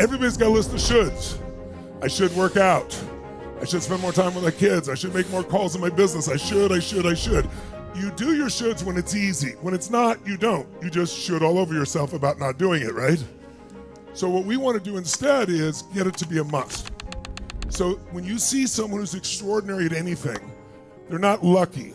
Everybody's got a list of shoulds. I should work out. I should spend more time with my kids. I should make more calls in my business. I should. You do your shoulds when it's easy. When it's not, you don't. You just should all over yourself about not doing it, right? So what we want to do instead is get it to be a must. So when you see someone who's extraordinary at anything, they're not lucky.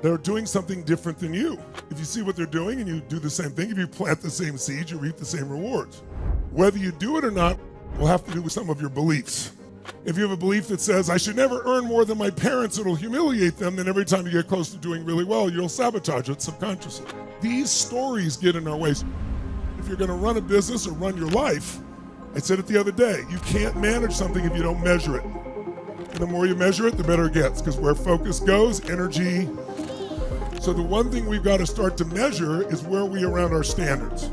They're doing something different than you. If you see what they're doing and you do the same thing, if you plant the same seeds, you reap the same rewards. Whether you do it or not will have to do with some of your beliefs. If you have a belief that says, I should never earn more than my parents, it'll humiliate them, then every time you get close to doing really well, you'll sabotage it subconsciously. These stories get in our ways. If you're gonna run a business or run your life, I said it the other day, you can't manage something if you don't measure it. And the more you measure it, the better it gets, because where focus goes, energy. So the one thing we've got to start to measure is where we are around our standards.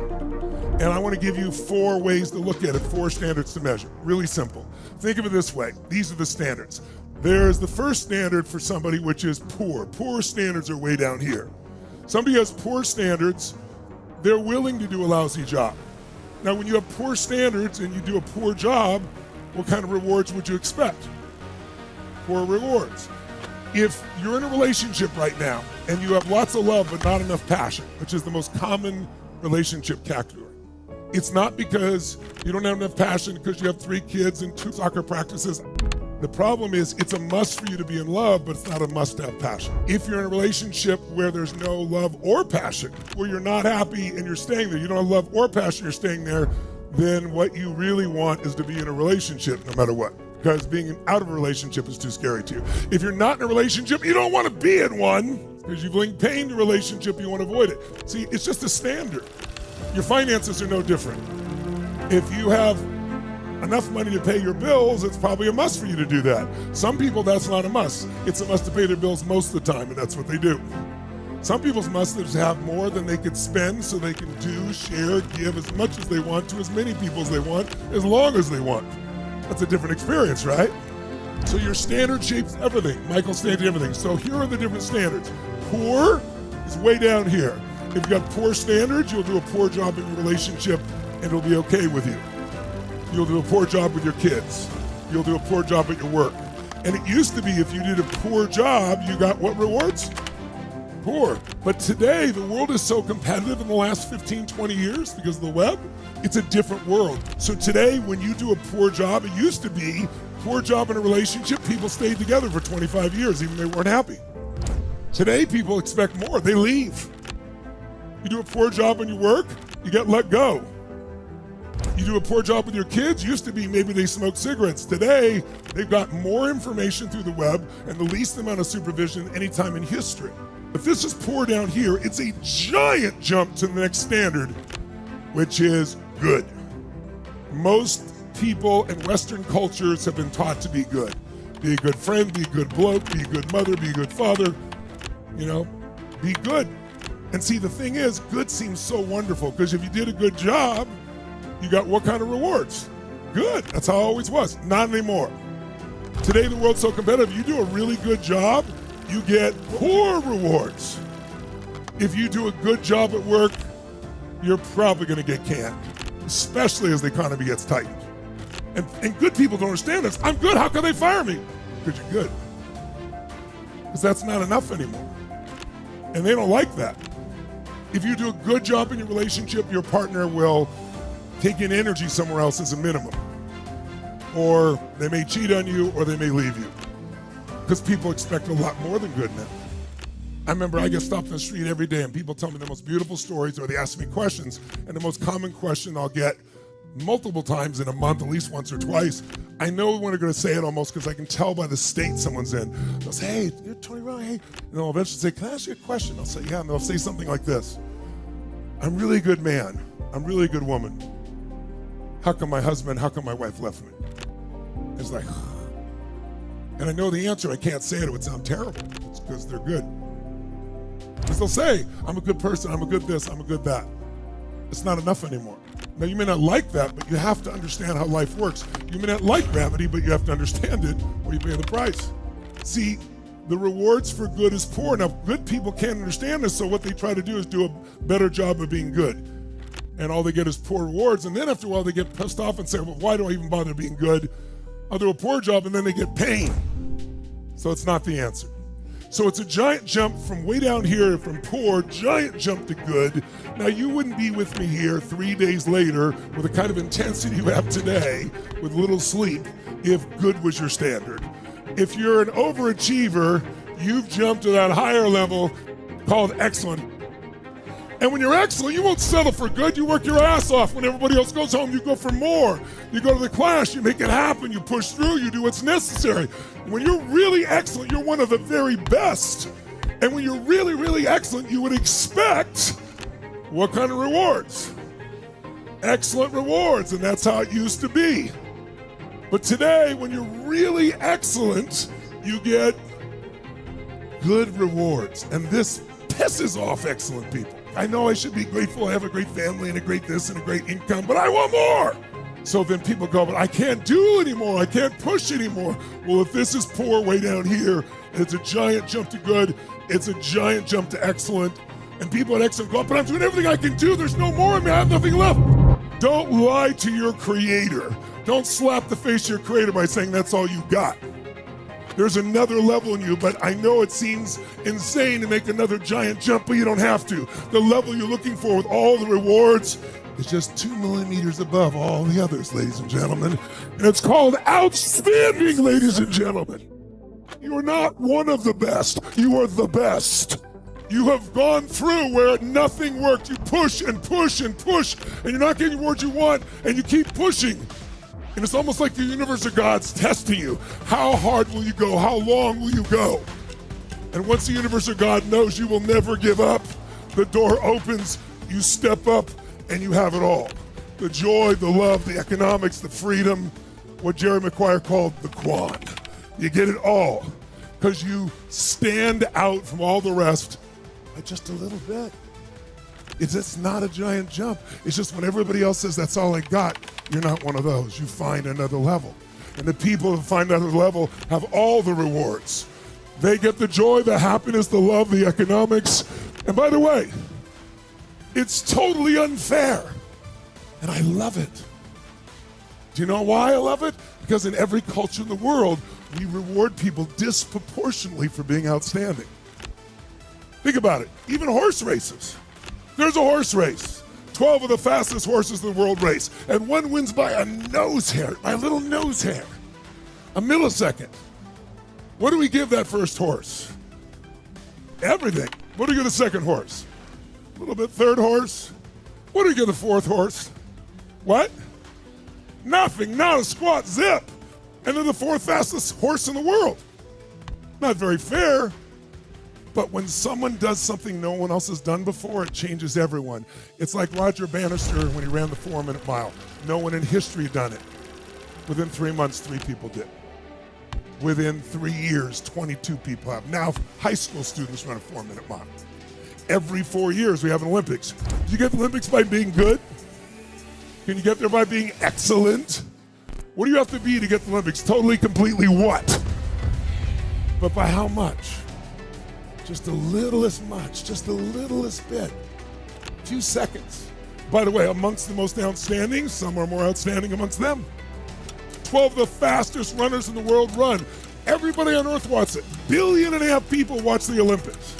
And I want to give you 4 ways to look at it, 4 standards to measure. Really simple. Think of it this way. These are the standards. There's the first standard for somebody, which is poor. Poor standards are way down here. Somebody has poor standards, they're willing to do a lousy job. Now, when you have poor standards and you do a poor job, what kind of rewards would you expect? Poor rewards. If you're in a relationship right now and you have lots of love but not enough passion, which is the most common relationship category, it's not because you don't have enough passion because you have 3 kids and 2 soccer practices. The problem is it's a must for you to be in love, but it's not a must to have passion. If you're in a relationship where there's no love or passion, where you're not happy and you're staying there, you don't have love or passion, you're staying there, then what you really want is to be in a relationship no matter what. Because being out of a relationship is too scary to you. If you're not in a relationship, you don't want to be in one because you've linked pain to a relationship, you want to avoid it. See, it's just a standard. Your finances are no different. If you have enough money to pay your bills, it's probably a must for you to do that. Some people, that's not a must. It's a must to pay their bills most of the time, and that's what they do. Some people's must is to have more than they could spend so they can do, share, give as much as they want to as many people as they want, as long as they want. That's a different experience, right? So your standard shapes everything. Michael's standard everything. So here are the different standards. Poor is way down here. If you've got poor standards, you'll do a poor job in your relationship and it'll be okay with you. You'll do a poor job with your kids. You'll do a poor job at your work. And it used to be if you did a poor job, you got what rewards? Poor. But today, the world is so competitive in the last 15, 20 years because of the web, it's a different world. So today, when you do a poor job, it used to be poor job in a relationship, people stayed together for 25 years, even if they weren't happy. Today, people expect more, they leave. You do a poor job in your work, you get let go. You do a poor job with your kids, used to be maybe they smoke cigarettes. Today, they've got more information through the web and the least amount of supervision any time in history. If this is poor down here, it's a giant jump to the next standard, which is good. Most people in Western cultures have been taught to be good. Be a good friend, be a good bloke, be a good mother, be a good father, be good. And see, the thing is, good seems so wonderful because if you did a good job, you got what kind of rewards? Good, that's how it always was, not anymore. Today the world's so competitive, you do a really good job, you get poor rewards. If you do a good job at work, you're probably gonna get canned, especially as the economy gets tightened. And good people don't understand this. I'm good, how can they fire me? Because you're good. Because that's not enough anymore. And they don't like that. If you do a good job in your relationship, your partner will take in energy somewhere else as a minimum. Or they may cheat on you, or they may leave you. Because people expect a lot more than good now. I remember I get stopped on the street every day and people tell me the most beautiful stories or they ask me questions, and the most common question I'll get multiple times in a month, at least once or twice, I know when they're gonna say it almost because I can tell by the state someone's in. They'll say, hey, you're Tony Rowe, hey. And they'll eventually say, can I ask you a question? I'll say, yeah, and they'll say something like this. I'm really a good man. I'm really a good woman. How come my wife left me? It's like, and I know the answer, I can't say it, it would sound terrible. It's because they're good. Because they'll say, I'm a good person, I'm a good this, I'm a good that. It's not enough anymore. Now you may not like that, but you have to understand how life works. You may not like gravity, but you have to understand it or you pay the price. See, the rewards for good is poor. Now good people can't understand this, so what they try to do is do a better job of being good. and all they get is poor rewards. And then after a while, they get pissed off and say, well, why do I even bother being good? I'll do a poor job, and then they get pain. So it's not the answer. So it's a giant jump from way down here, from poor, giant jump to good. Now, you wouldn't be with me here 3 days later with the kind of intensity you have today with little sleep if good was your standard. If you're an overachiever, you've jumped to that higher level called excellent. And when you're excellent, you won't settle for good. You work your ass off. When everybody else goes home, you go for more. You go to the class, you make it happen, you push through, you do what's necessary. When you're really excellent, you're one of the very best. And when you're really, really excellent, you would expect what kind of rewards? Excellent rewards, and that's how it used to be. But today, when you're really excellent, you get good rewards. And this pisses off excellent people. I know I should be grateful I have a great family and a great this and a great income, but I want more. So then people go, but I can't do anymore. I can't push anymore. Well, if this is poor way down here, and it's a giant jump to good, it's a giant jump to excellent, and people at excellent go, but I'm doing everything I can do. There's no more of me. I have nothing left. Don't lie to your creator. Don't slap the face of your creator by saying that's all you got. There's another level in you, but I know it seems insane to make another giant jump, but you don't have to. The level you're looking for with all the rewards is just 2 millimeters above all the others, ladies and gentlemen. And it's called outstanding, ladies and gentlemen. You are not one of the best. You are the best. You have gone through where nothing worked. You push and push and push, and you're not getting the rewards you want, and you keep pushing. And it's almost like the universe of God's testing you. How hard will you go? How long will you go? And once the universe of God knows you will never give up, the door opens, you step up, and you have it all. The joy, the love, the economics, the freedom, what Jerry Maguire called the Quan. You get it all because you stand out from all the rest by just a little bit. It's just not a giant jump. It's just when everybody else says that's all I got, you're not one of those. You find another level. And the people who find another level have all the rewards. They get the joy, the happiness, the love, the economics. And by the way, it's totally unfair. And I love it. Do you know why I love it? Because in every culture in the world, we reward people disproportionately for being outstanding. Think about it. Even horse races. There's a horse race. 12 of the fastest horses in the world race. And one wins by a nose hair, by a little nose hair. A millisecond. What do we give that first horse? Everything. What do we give the second horse? A little bit. Third horse? What do we give the fourth horse? What? Nothing. Not a squat. Zip. And they're the fourth fastest horse in the world. Not very fair. But when someone does something no one else has done before, it changes everyone. It's like Roger Bannister when he ran the 4-minute mile. No one in history had done it. Within 3 months, 3 people did. Within 3 years, 22 people have. Now, high school students run a 4-minute mile. Every 4 years, we have an Olympics. Do you get the Olympics by being good? Can you get there by being excellent? What do you have to be to get the Olympics? Totally, completely what? But by how much? Just the littlest much, just the littlest bit. A few seconds. By the way, amongst the most outstanding, some are more outstanding amongst them. 12 of the fastest runners in the world run. Everybody on earth watches it. 1.5 billion people watch the Olympics.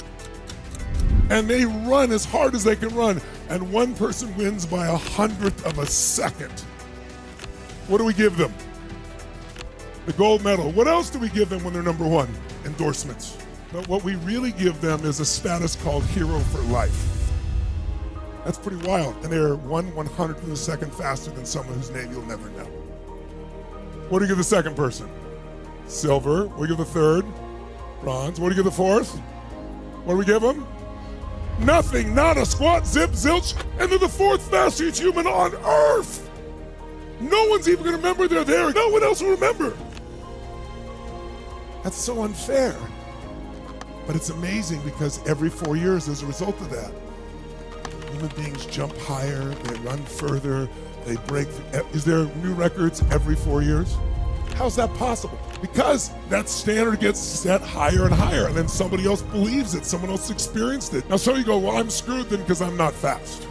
And they run as hard as they can run. And one person wins by 100th of a second. What do we give them? The gold medal. What else do we give them when they're number one? Endorsements. But what we really give them is a status called hero for life. That's pretty wild. And they're 1/100th of a second faster than someone whose name you'll never know. What do you give the second person? Silver. What do you give the third? Bronze. What do you give the fourth? What do we give them? Nothing. Not a squat, zip, zilch. And they're the fourth fastest human on earth. No one's even going to remember they're there. No one else will remember. That's so unfair. But it's amazing because every 4 years, as a result of that, human beings jump higher, they run further, they break. Is there new records every 4 years? How's that possible? Because that standard gets set higher and higher, and then somebody else believes it, someone else experienced it. Now, so you go, well, I'm screwed then because I'm not fast.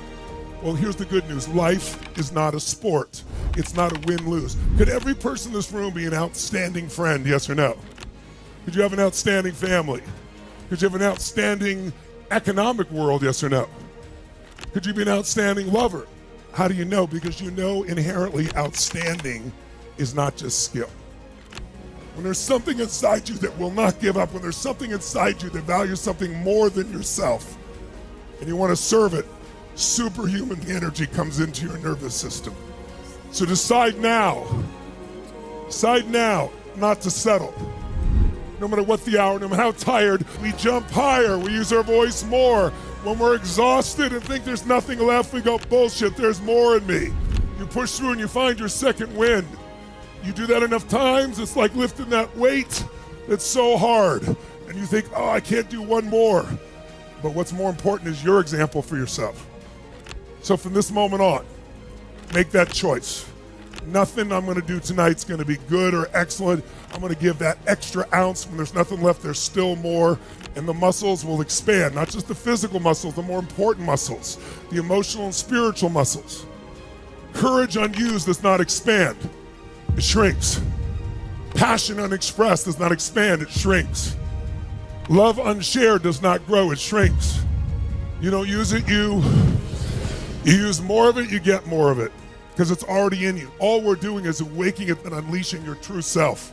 Well, here's the good news. Life is not a sport. It's not a win-lose. Could every person in this room be an outstanding friend, yes or no? Could you have an outstanding family? Could you have an outstanding economic world, yes or no? Could you be an outstanding lover? How do you know? Because you know inherently outstanding is not just skill. When there's something inside you that will not give up, when there's something inside you that values something more than yourself, and you want to serve it, superhuman energy comes into your nervous system. So decide now not to settle. No matter what the hour, no matter how tired, we jump higher, we use our voice more. When we're exhausted and think there's nothing left, we go, bullshit, there's more in me. You push through and you find your second wind. You do that enough times, it's like lifting that weight that's so hard. And you think, oh, I can't do one more. But what's more important is your example for yourself. So from this moment on, make that choice. Nothing I'm going to do tonight's going to be good or excellent. I'm going to give that extra ounce. When there's nothing left, there's still more. And the muscles will expand, not just the physical muscles, the more important muscles, the emotional and spiritual muscles. Courage unused does not expand. It shrinks. Passion unexpressed does not expand. It shrinks. Love unshared does not grow. It shrinks. You don't use it, you use more of it, you get more of it. Because it's already in you. All we're doing is awakening it and unleashing your true self.